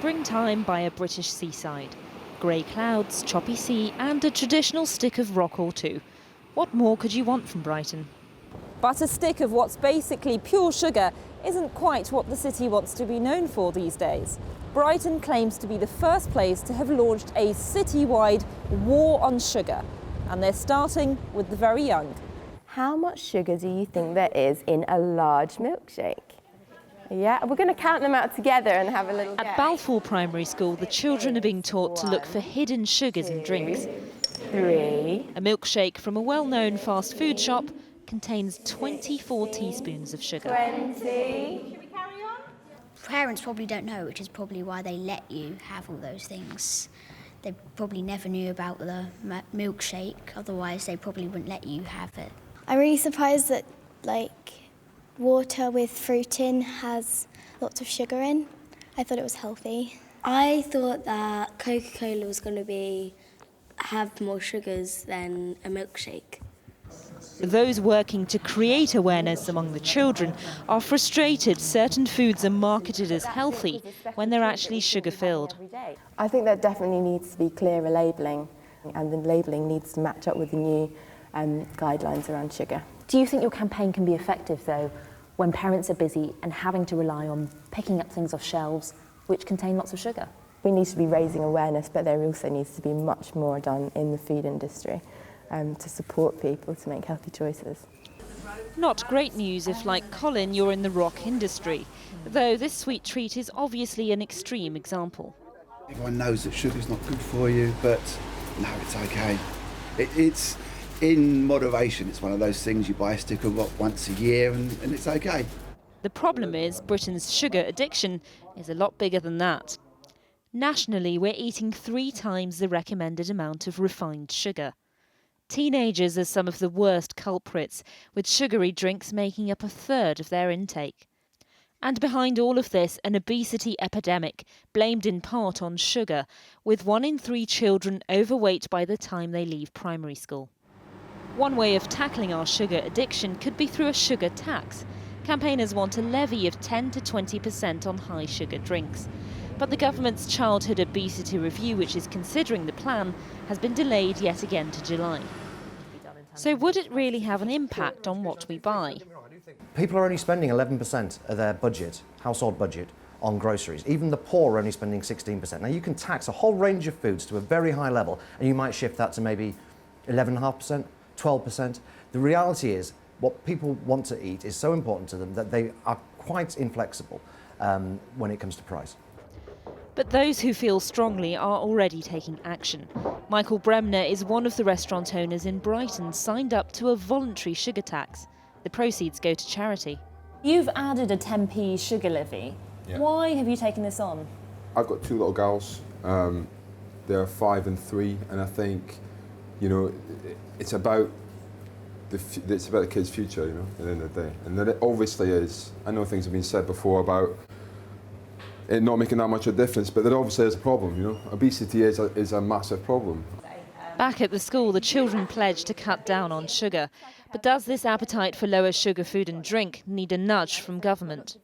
springtime by a British seaside. Grey clouds, choppy sea and a traditional stick of rock or two. What more could you want from Brighton? But a stick of what's basically pure sugar isn't quite what the city wants to be known for these days. Brighton claims to be the first place to have launched a citywide war on sugar, and they're starting with the very young. How much sugar do you think there is in a large milkshake? Yeah, we're going to count them out together and have a little guess. At Balfour Primary School, the children are being taught to look for hidden sugars in drinks. 3. A milkshake from a well-known fast food shop contains 24 teaspoons of sugar. 20. Parents probably don't know, which is probably why they let you have all those things. They probably never knew about the milkshake, otherwise they probably wouldn't let you have it. I'm really surprised that, water with fruit in has lots of sugar in. I thought it was healthy. I thought that Coca-Cola was going to have more sugars than a milkshake. Those working to create awareness among the children are frustrated certain foods are marketed as healthy when they're actually sugar-filled. I think there definitely needs to be clearer labelling, and the labelling needs to match up with the new guidelines around sugar. Do you think your campaign can be effective, though, when parents are busy and having to rely on picking up things off shelves which contain lots of sugar? We need to be raising awareness, but there also needs to be much more done in the food industry to support people to make healthy choices. Not great news if, like Colin, you're in the rock industry, though this sweet treat is obviously an extreme example. Everyone knows that sugar's not good for you, but no, it's okay. It's in moderation. It's one of those things you buy a stick of rock once a year and it's okay. The problem is Britain's sugar addiction is a lot bigger than that. Nationally, we're eating 3 times the recommended amount of refined sugar. Teenagers are some of the worst culprits, with sugary drinks making up 1/3 of their intake. And behind all of this, an obesity epidemic, blamed in part on sugar, with 1 in 3 children overweight by the time they leave primary school. One way of tackling our sugar addiction could be through a sugar tax. Campaigners want a levy of 10 to 20% on high sugar drinks. But the government's childhood obesity review, which is considering the plan, has been delayed yet again to July. So would it really have an impact on what we buy? People are only spending 11% of their budget, household budget, on groceries. Even the poor are only spending 16%. Now you can tax a whole range of foods to a very high level and you might shift that to maybe 11.5%, 12%. The reality is what people want to eat is so important to them that they are quite inflexible when it comes to price. But those who feel strongly are already taking action. Michael Bremner is one of the restaurant owners in Brighton signed up to a voluntary sugar tax. The proceeds go to charity. You've added a 10p sugar levy. Yeah. Why have you taken this on? I've got 2 little girls. They're 5 and 3, and I think, it's about the kids' future, at the end of the day. And then it obviously is. I know things have been said before about it not making that much of a difference, but there obviously is a problem, Obesity is a massive problem. Back at the school, the children pledged to cut down on sugar. But does this appetite for lower sugar food and drink need a nudge from government?